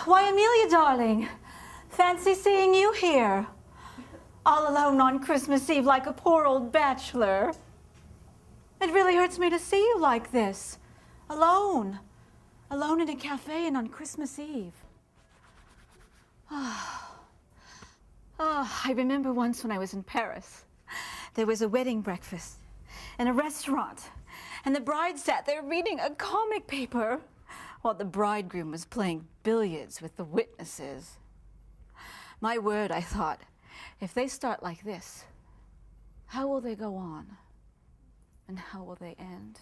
Why, Amelia, darling, fancy seeing you here, all alone on Christmas Eve like a poor old bachelor. It really hurts me to see you like this, alone in a cafe and on Christmas Eve. I remember once when I was in Paris, there was a wedding breakfast in a restaurant, and the bride sat there reading a comic paper while the bridegroom was playing billiards with the witnesses. My word, I thought, if they start like this, how will they go on? And how will they end?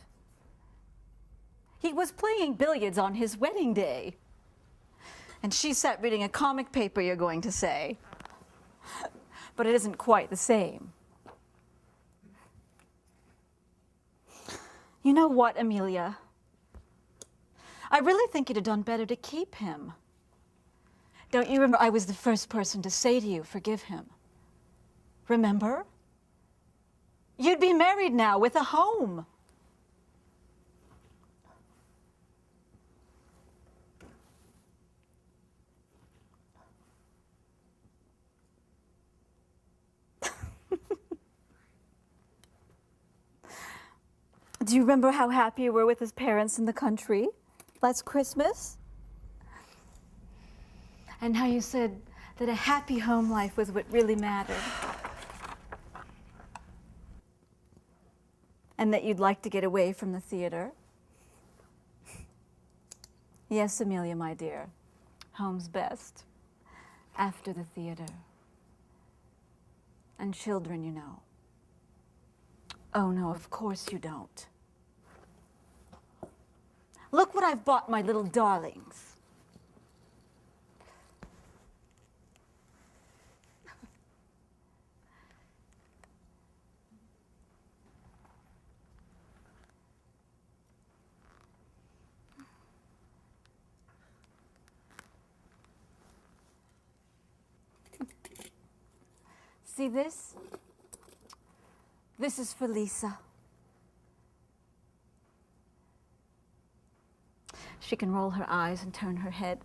He was playing billiards on his wedding day. And she sat reading a comic paper, you're going to say. But it isn't quite the same. You know what, Amelia? I really think you'd have done better to keep him. Don't you remember I was the first person to say to you, forgive him? Remember? You'd be married now with a home. Do you remember how happy you were with his parents in the country last Christmas? And how you said that a happy home life was what really mattered. And that you'd like to get away from the theater. Yes, Amelia, my dear, home's best after the theater. And children, you know. Oh no, of course you don't. Look what I've bought my little darlings. See this? This is for Lisa. She can roll her eyes and turn her head.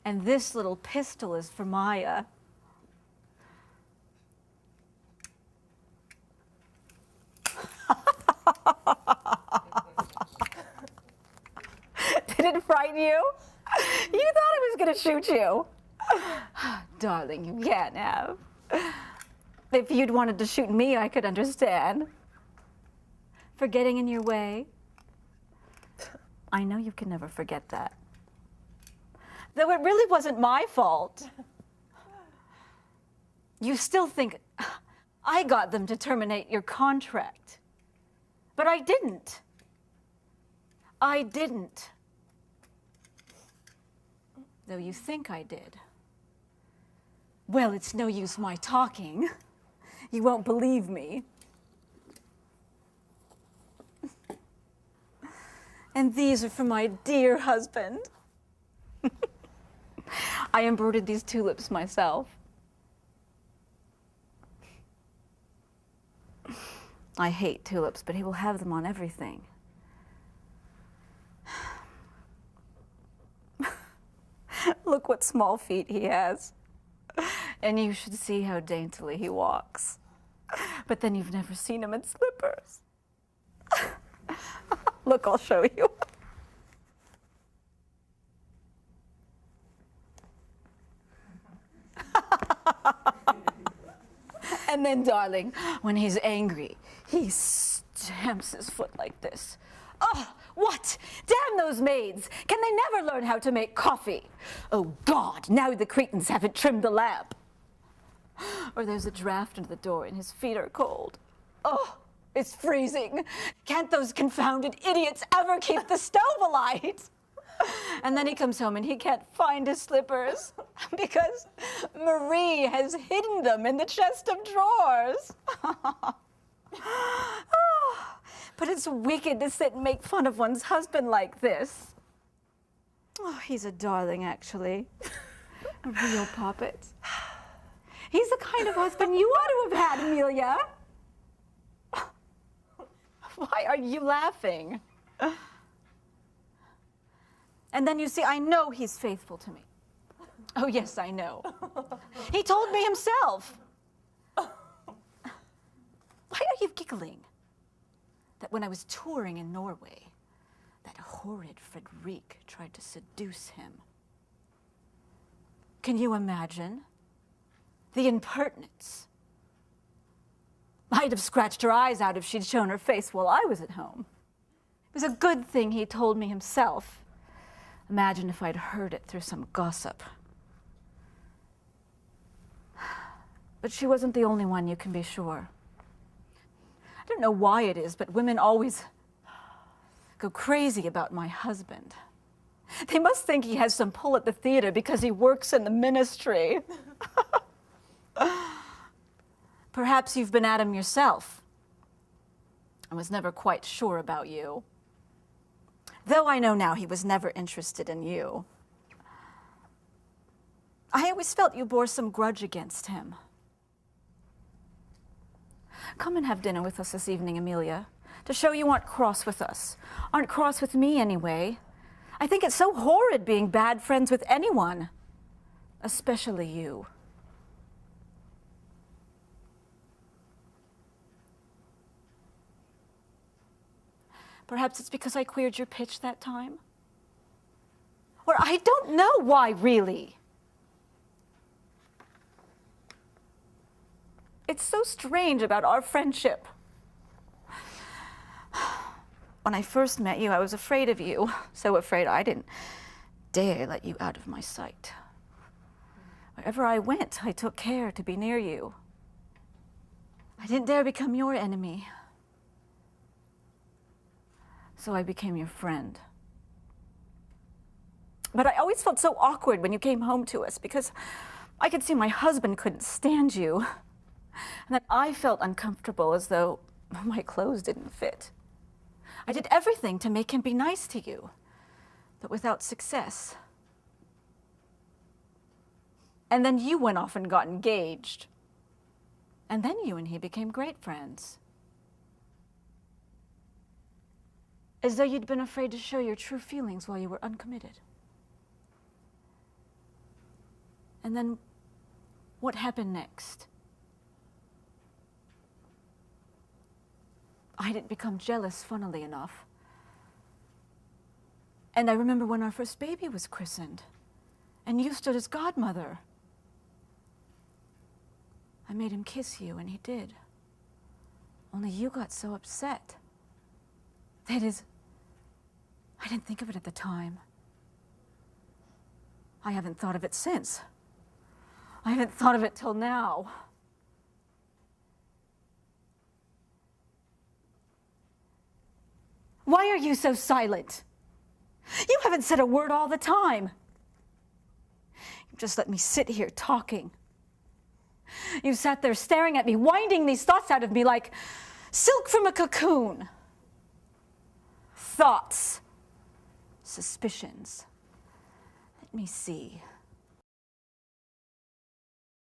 And this little pistol is for Maya. Did it frighten you? You thought I was going to shoot you. Darling, you can't have. If you'd wanted to shoot me, I could understand. For getting in your way. I know you can never forget that. Though it really wasn't my fault. You still think I got them to terminate your contract. But I didn't. I didn't. Though you think I did. Well, it's no use my talking. You won't believe me. And these are for my dear husband. I embroidered these tulips myself. I hate tulips, but he will have them on everything. Look what small feet he has. And you should see how daintily he walks. But then you've never seen him in slippers. Look, I'll show you. And then, darling, when he's angry, he stamps his foot like this. Oh, what? Damn those maids! Can they never learn how to make coffee? Oh, God, now the cretins haven't trimmed the lamp. Or there's a draft under the door and his feet are cold. Oh, it's freezing. Can't those confounded idiots ever keep the stove alight? And then he comes home and he can't find his slippers because Marie has hidden them in the chest of drawers. Oh, but it's wicked to sit and make fun of one's husband like this. Oh, he's a darling, actually. A real puppet. He's the kind of husband you ought to have had, Amelia. Why are you laughing? And then you see, I know he's faithful to me. Oh, yes, I know. He told me himself. Why are you giggling? That when I was touring in Norway, that horrid Frederique tried to seduce him. Can you imagine? The impertinence. I'd have scratched her eyes out if she'd shown her face while I was at home. It was a good thing he told me himself. Imagine if I'd heard it through some gossip. But she wasn't the only one, you can be sure. I don't know why it is, but women always go crazy about my husband. They must think he has some pull at the theater because he works in the ministry. Perhaps you've been at him yourself. I was never quite sure about you. Though I know now he was never interested in you. I always felt you bore some grudge against him. Come and have dinner with us this evening, Amelia, to show you aren't cross with us. Aren't cross with me, anyway. I think it's so horrid being bad friends with anyone, especially you. Perhaps it's because I queered your pitch that time? Or I don't know why, really. It's so strange about our friendship. When I first met you, I was afraid of you. So afraid I didn't dare let you out of my sight. Wherever I went, I took care to be near you. I didn't dare become your enemy. So I became your friend. But I always felt so awkward when you came home to us because I could see my husband couldn't stand you. And then I felt uncomfortable as though my clothes didn't fit. I did everything to make him be nice to you, but without success. And then you went off and got engaged. And then you and he became great friends. As though you'd been afraid to show your true feelings while you were uncommitted. And then what happened next? I didn't become jealous, funnily enough. And I remember when our first baby was christened, and you stood as godmother. I made him kiss you, and he did. Only you got so upset. That is, I didn't think of it at the time. I haven't thought of it since. I haven't thought of it till now. Why are you so silent? You haven't said a word all the time. You just let me sit here talking. You sat there staring at me, winding these thoughts out of me like silk from a cocoon. Thoughts, suspicions. Let me see.